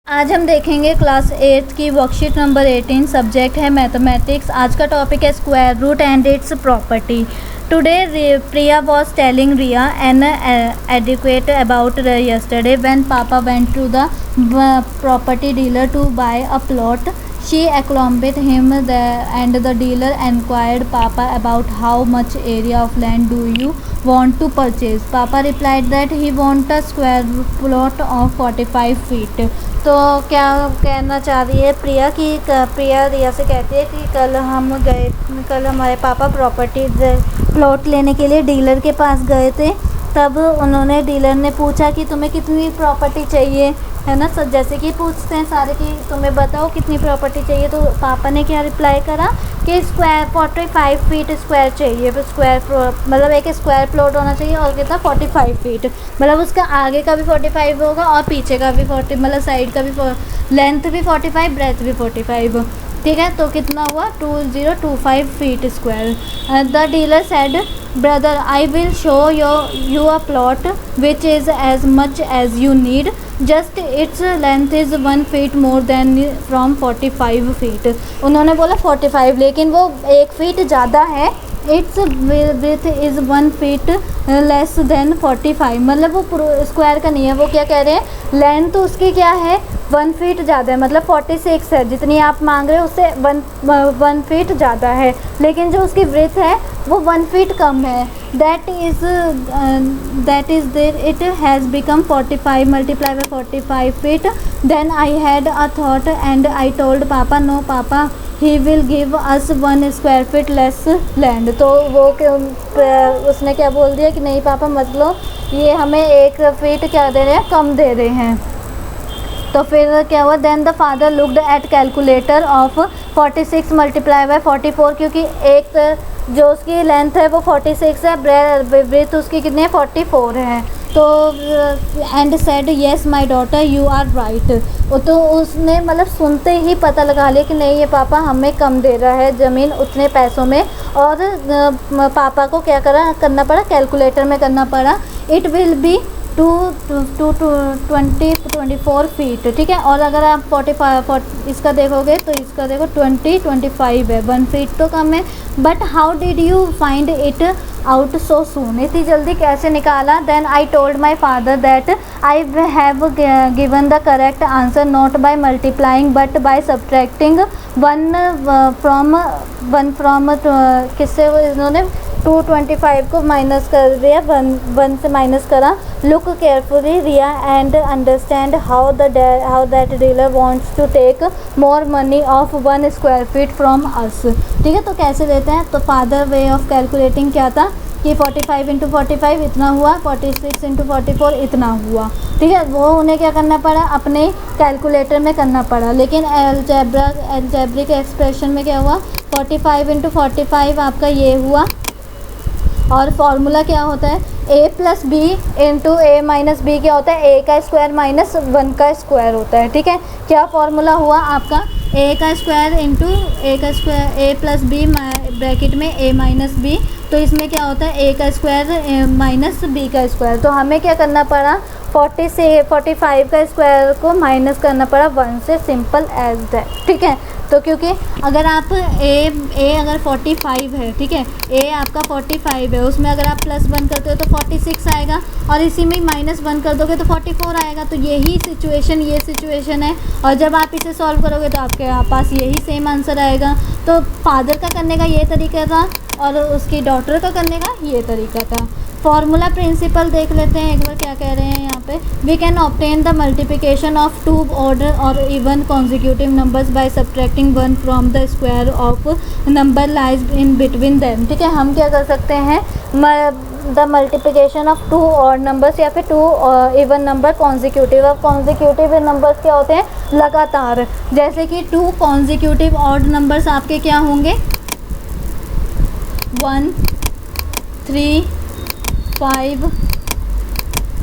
आज हम देखेंगे क्लास 8 की वर्कशीट नंबर 18। सब्जेक्ट है मैथमेटिक्स। आज का टॉपिक है square root and its property. Today Priya was telling Riya an educate about yesterday when Papa went to the property dealer to buy a plot. She accompanied him and the dealer inquired Papa about how much area of land do you want to purchase. Papa replied that he want a square plot of 45 feet. तो क्या कहना चाह रही है प्रिया कि प्रिया रिया से कहती है कि कल हमारे पापा प्रॉपर्टी प्लॉट लेने के लिए डीलर के पास गए थे। तब उन्होंने डीलर ने पूछा कि तुम्हें कितनी प्रॉपर्टी चाहिए, है ना। सब जैसे कि पूछते हैं सारे कि तुम्हें बताओ कितनी प्रॉपर्टी चाहिए। तो पापा ने क्या रिप्लाई करा कि स्क्वायर 45 फीट स्क्वायर चाहिए। फिर स्क्वायर मतलब एक स्क्वायर प्लॉट होना चाहिए और कितना 45 फीट, मतलब उसका आगे का भी 45 होगा और पीछे का भी 40, मतलब साइड का भी लेंथ भी 45, ब्रेथ भी 45। ठीक है, तो कितना हुआ 2025 feet square. The dealer said brother I will show you a plot which is as much as you need, just its length is 1 feet more than from 45 feet. उन्होंने बोला 45, लेकिन वो 1 फीट ज़्यादा है। Its with is 1 feet less than 45, मतलब वो square का नहीं है। वो क्या कह रहे हैं, लेंथ उसकी क्या है 1 फीट ज़्यादा है, मतलब 46 है। जितनी आप मांग रहे हो उससे 1 फीट ज़्यादा है, लेकिन जो उसकी ब्रेथ है वो 1 फीट कम है। That is there it has become 45 multiply by 45 feet. Then I had a thought and I told papa no papa he will give us 1 square feet less land. तो वो उसने क्या बोल दिया कि नहीं पापा, मतलब ये हमें 1 फीट क्या दे रहे हैं, कम दे रहे हैं। तो फिर क्या हुआ, then the father looked at calculator of 46 multiply by 44, क्योंकि एक जो उसकी लेंथ है वो 46 है, ब्रेथ उसकी कितनी है 44 है। तो and said yes my daughter you are right. तो उसने मतलब सुनते ही पता लगा लिया कि नहीं ये पापा हमें कम दे रहा है ज़मीन उतने पैसों में। और पापा को क्या करना पड़ा, कैलकुलेटर में करना पड़ा। It will be 24 feet. ठीक है, और अगर आप 45 इसका देखोगे तो इसका देखो 25 है, 1 फीट तो कम है। But how did you find it out so soon, इतनी जल्दी कैसे निकाला। Then I told my father that I have given the correct answer not by multiplying but by subtracting 1 from किससे इन्होंने 225 को माइनस कर दिया, 1 से माइनस करा। Look carefully Riya and understand how that dealer wants to take more money of 1 square feet from us. ठीक है, तो कैसे लेते हैं, तो फादर वे ऑफ कैलकुलेटिंग क्या था कि 45 इंटू 45 इतना हुआ, 46 इंटू 44 इतना हुआ। ठीक है, वो उन्हें क्या करना पड़ा, अपने कैलकुलेटर में करना पड़ा। लेकिन एल्जेब्रिक एक्सप्रेशन में क्या हुआ, 45 इंटू 45 आपका ये हुआ। और फॉर्मूला क्या होता है, a plus B into A minus B क्या होता है, a का स्क्वायर माइनस 1 का स्क्वायर होता है। ठीक है, क्या फॉर्मूला हुआ आपका, a का स्क्वायर इंटू ए का square, a plus B bracket में a माइनस बी। तो इसमें क्या होता है a का स्क्वायर माइनस b का स्क्वायर। तो हमें क्या करना पड़ा, 40 से 45 का स्क्वायर को माइनस करना पड़ा 1 से, सिंपल एज दैट। ठीक है, तो क्योंकि अगर आप a अगर 45 है, ठीक है, a आपका 45 है, उसमें अगर आप +1 करते हो तो 46 आएगा, और इसी में -1 कर दोगे तो 44 आएगा। तो यही ये सिचुएशन है, और जब आप इसे सॉल्व करोगे तो आपके पास यही सेम आंसर आएगा। तो फादर का करने का ये तरीका था और उसकी डॉटर का करने का ये तरीका था। फॉर्मूला प्रिंसिपल देख लेते हैं एक बार, क्या कह रहे हैं यहाँ पे। We can obtain the multiplication of 2 ऑर्डर और even consecutive numbers by subtracting 1 from the square of number lies in between them. ठीक है, हम क्या कर सकते हैं, the multiplication of 2 odd numbers या फिर 2 इवन नंबर कॉन्जिक्यूटिव। अब कॉन्जिक्यूटिव नंबर्स क्या होते हैं, लगातार। जैसे कि 2 कॉन्जिक्यूटिव ऑड नंबर्स आपके क्या होंगे, 1 3 5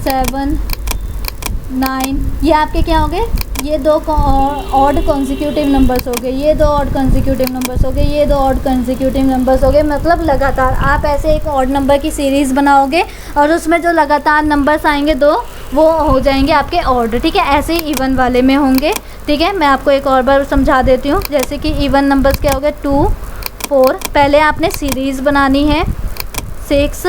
7 9, ये आपके क्या हो गए ये दो ऑड कॉन्जिक्यूटिव नंबर्स हो गए, ये दो ऑड कॉन्जिक्यूटिव नंबर्स हो गए, ये दो ऑड कॉन्जिक्यूटिव नंबर्स हो गए। मतलब लगातार आप ऐसे एक ऑड नंबर की सीरीज़ बनाओगे और उसमें जो लगातार नंबर्स आएंगे दो, वो हो जाएंगे आपके ऑड। ठीक है, ऐसे ही इवन वाले में होंगे। ठीक है, मैं आपको एक और बार समझा देती हूँ। जैसे कि इवन नंबर्स क्या हो गए, 2 4, पहले आपने सीरीज़ बनानी है 6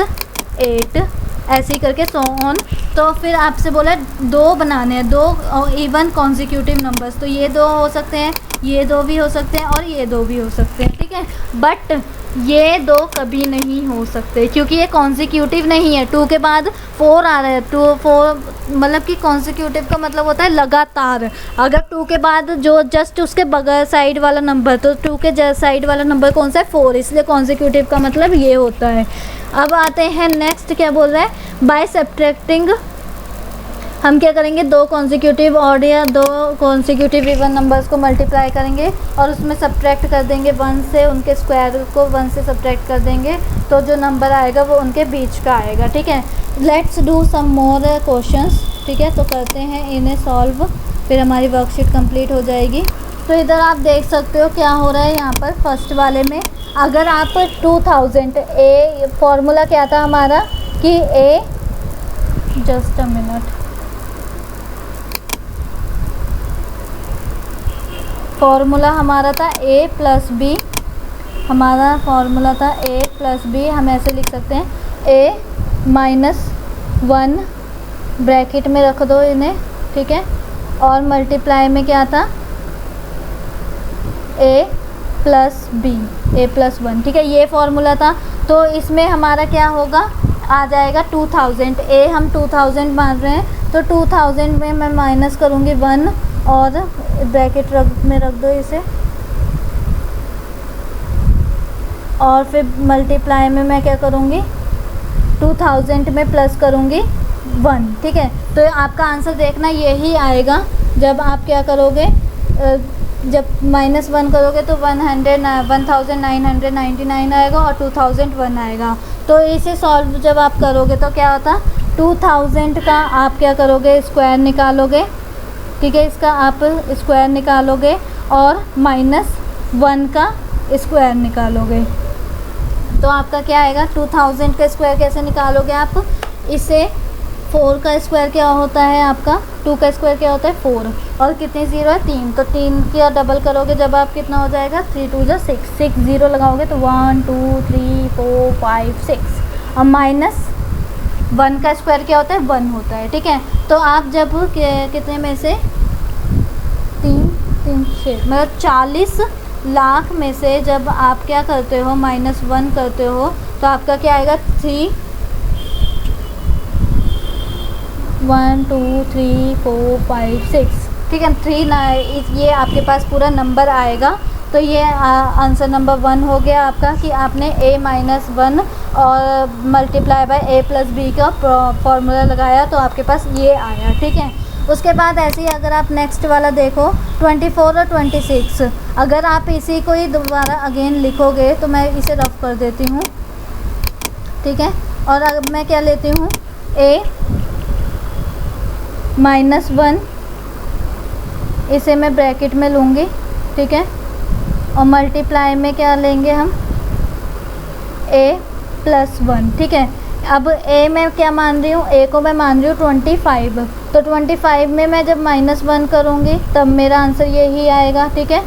8 ऐसे ही करके सो ऑन। तो फिर आपसे बोला दो बनाने हैं, दो इवन कॉन्जिक्यूटिव नंबर्स, तो ये दो हो सकते हैं, ये दो भी हो सकते हैं और ये दो भी हो सकते हैं। ठीक है, बट ये दो कभी नहीं हो सकते क्योंकि ये कॉन्जिक्यूटिव नहीं है। 2 के बाद 4 आ रहा है, 2 4 मतलब कि कॉन्जिक्यूटिव का मतलब होता है लगातार। अगर 2 के बाद जो जस्ट उसके बगैर साइड वाला नंबर, तो 2 के जस्ट साइड वाला नंबर कौन सा है, 4, इसलिए कॉन्जिक्यूटिव का मतलब ये होता है। अब आते हैं नेक्स्ट, क्या बोल रहा है, बाय सब्ट्रैक्टिंग हम क्या करेंगे, दो कॉन्जिक्यूटिव ऑड या दो कॉन्जिक्यूटिव इवन नंबर्स को मल्टीप्लाई करेंगे और उसमें सब्ट्रैक्ट कर देंगे 1 से, उनके स्क्वायर को 1 से सब्ट्रैक्ट कर देंगे, तो जो नंबर आएगा वो उनके बीच का आएगा। ठीक है, let's do some more questions. ठीक है, तो करते हैं इन्हें सॉल्व, फिर हमारी वर्कशीट कंप्लीट हो जाएगी। तो इधर आप देख सकते हो क्या हो रहा है यहाँ पर फर्स्ट वाले में। अगर आप 2000 ए, फॉर्मूला क्या था हमारा कि ए, जस्ट अ मिनट, फॉर्मूला हमारा था a प्लस बी, हमारा फॉर्मूला था a प्लस बी। हम ऐसे लिख सकते हैं a माइनस 1 ब्रैकेट में रख दो इन्हें। ठीक है, और मल्टीप्लाई में क्या था, a plus B, a plus 1। ठीक है, ये फॉर्मूला था। तो इसमें हमारा क्या होगा, आ जाएगा 2000, a हम 2000 मान रहे हैं, तो 2000 में मैं माइनस करूँगी 1 और ब्रैकेट में रख दो इसे, और फिर मल्टीप्लाई में मैं क्या करूँगी, 2000 में प्लस करूँगी 1। ठीक है, तो आपका आंसर देखना यही आएगा जब आप क्या करोगे, जब -1 करोगे तो 1999 आएगा और 2001 आएगा। तो इसे सॉल्व जब आप करोगे तो क्या होता, 2000 का आप क्या करोगे, स्क्वायर निकालोगे। ठीक है, इसका आप स्क्वायर निकालोगे और -1 का स्क्वायर निकालोगे, तो आपका क्या आएगा, 2000 का स्क्वायर कैसे निकालोगे आप, इसे 4 का स्क्वायर क्या होता है आपका, 2 का स्क्वायर क्या होता है 4, और कितने ज़ीरो है 3, तो 3 का डबल करोगे जब आप कितना हो जाएगा, 3 2 जा 6, 6 ज़ीरो लगाओगे तो 1 2 3 4 5 6, और -1 का स्क्वायर क्या होता है 1 होता है। ठीक है, तो आप जब कितने में से 3 3 6 मतलब 40 लाख में से जब आप क्या करते हो, -1 करते हो, तो आपका क्या आएगा, 1 2 3 4 5 6। ठीक है, 3 ना, ये आपके पास पूरा नंबर आएगा। तो ये आंसर नंबर 1 हो गया आपका कि आपने a-1 और multiply by a plus B का फॉर्मूला लगाया, तो आपके पास ये आया। ठीक है, उसके बाद ऐसे ही अगर आप नेक्स्ट वाला देखो 24 और 26, अगर आप इसी को ही दोबारा अगेन लिखोगे तो मैं इसे रफ कर देती हूँ। ठीक है, और अब मैं क्या लेती हूँ, a-1 इसे मैं ब्रैकेट में लूँगी। ठीक है, और मल्टीप्लाई में क्या लेंगे हम, a प्लस 1। ठीक है, अब a में क्या मान रही हूँ, a को मैं मान रही हूँ 25, तो 25 में मैं जब -1 करूँगी तब मेरा आंसर यही आएगा। ठीक है,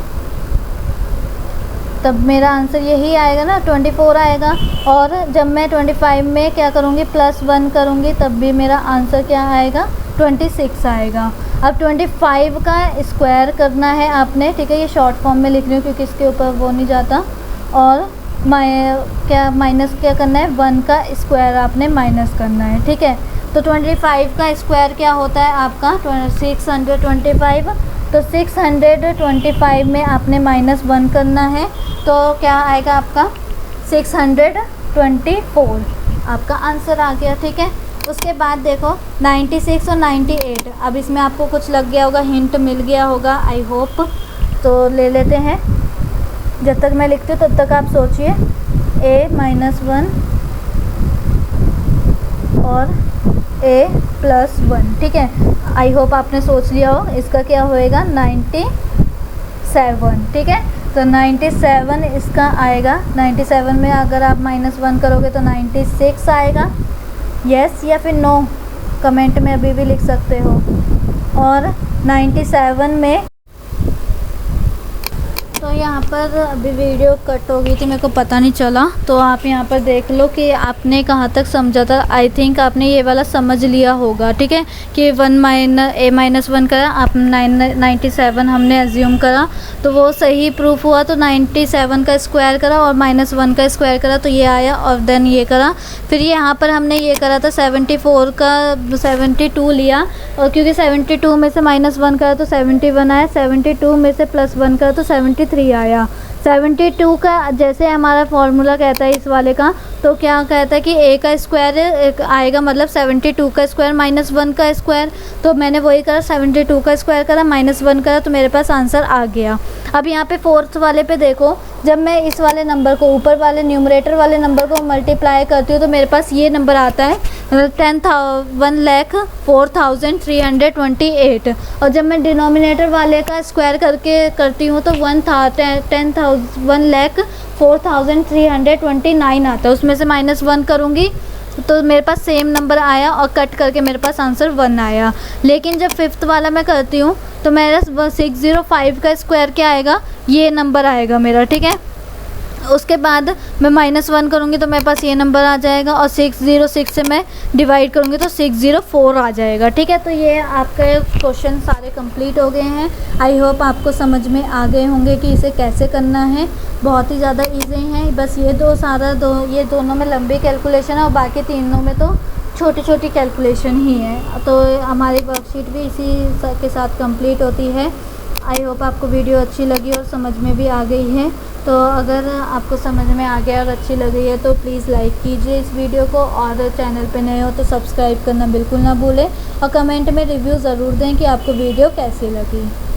तब मेरा आंसर यही आएगा ना, 24 आएगा। और जब मैं 25 में क्या करूँगी, +1 करूँगी, तब भी मेरा आंसर क्या आएगा, 26 आएगा। अब 25 का स्क्वायर करना है आपने। ठीक है, ये शॉर्ट फॉर्म में लिख रही हूँ क्योंकि इसके ऊपर वो नहीं जाता। और माइनस क्या करना है, 1 का स्क्वायर आपने माइनस करना है। ठीक है, तो 25 का स्क्वायर क्या होता है आपका, 625, तो 625 में आपने -1 करना है, तो क्या आएगा आपका 624, आपका आंसर आ गया। ठीक है, उसके बाद देखो 96 और 98, अब इसमें आपको कुछ लग गया होगा, हिंट मिल गया होगा आई होप, तो ले लेते हैं। जब तक मैं लिखती हूँ तब तक आप सोचिए, a-1 और a+1। ठीक है, आई होप आपने सोच लिया हो। इसका क्या होएगा 97, ठीक है। तो 97 इसका आएगा। 97 में अगर आप -1 करोगे तो 96 आएगा। यस या फिर नो कमेंट में अभी भी लिख सकते हो। और 97 में तो यहाँ पर अभी वीडियो कट हो गई थी, मेरे को पता नहीं चला। तो आप यहाँ पर देख लो कि आपने कहाँ तक समझा था। आई थिंक आपने ये वाला समझ लिया होगा, ठीक है, कि a-1 करा, आप 97 हमने एज्यूम करा तो वो सही प्रूफ हुआ। तो 97 का स्क्वायर करा और -1 का स्क्वायर करा तो ये आया, और देन ये करा। फिर यहाँ पर हमने ये करा था 74 का 72 लिया, और क्योंकि 72 में से -1 करा तो 71 आया, 72 में से +1 करा तो 73 आया। 72 का जैसे हमारा फॉर्मूला कहता है इस वाले का, तो क्या कहता है कि a का स्क्वायर आएगा, मतलब 72 का स्क्वायर -1 का स्क्वायर। तो मैंने वही करा, 72 का स्क्वायर करा -1 करा, तो मेरे पास आंसर आ गया। अब यहाँ पे फोर्थ वाले पे देखो, जब मैं इस वाले नंबर को ऊपर वाले न्यूमरेटर वाले नंबर को मल्टीप्लाई करती हूँ तो मेरे पास ये नंबर आता है 1,04,328। और जब मैं डिनोमिनेटर वाले का स्क्वायर करके करती हूँ तो 1,04,329 आता है। उसमें से -1 करूँगी तो मेरे पास सेम नंबर आया, और कट करके मेरे पास आंसर 1 आया। लेकिन जब फिफ्थ वाला मैं करती हूँ तो मेरा 605 का स्क्वायर क्या आएगा, ये नंबर आएगा मेरा, ठीक है। उसके बाद मैं -1 करूँगी तो मेरे पास ये नंबर आ जाएगा, और 606 से मैं डिवाइड करूँगी तो 604 आ जाएगा, ठीक है। तो ये आपके क्वेश्चन सारे कंप्लीट हो गए हैं। आई होप आपको समझ में आ गए होंगे कि इसे कैसे करना है। बहुत ही ज़्यादा इजी हैं, बस ये ये दोनों में लंबी कैलकुलेशन है और बाकी तीनों में तो छोटी छोटी कैलकुलेशन ही है। तो हमारी वर्कशीट भी इसी के साथ कंप्लीट होती है। आई होप आपको वीडियो अच्छी लगी और समझ में भी आ गई है। तो अगर आपको समझ में आ गया और अच्छी लग रही है तो प्लीज़ लाइक कीजिए इस वीडियो को, और चैनल पे नए हो तो सब्सक्राइब करना बिल्कुल ना भूलें, और कमेंट में रिव्यू ज़रूर दें कि आपको वीडियो कैसी लगी।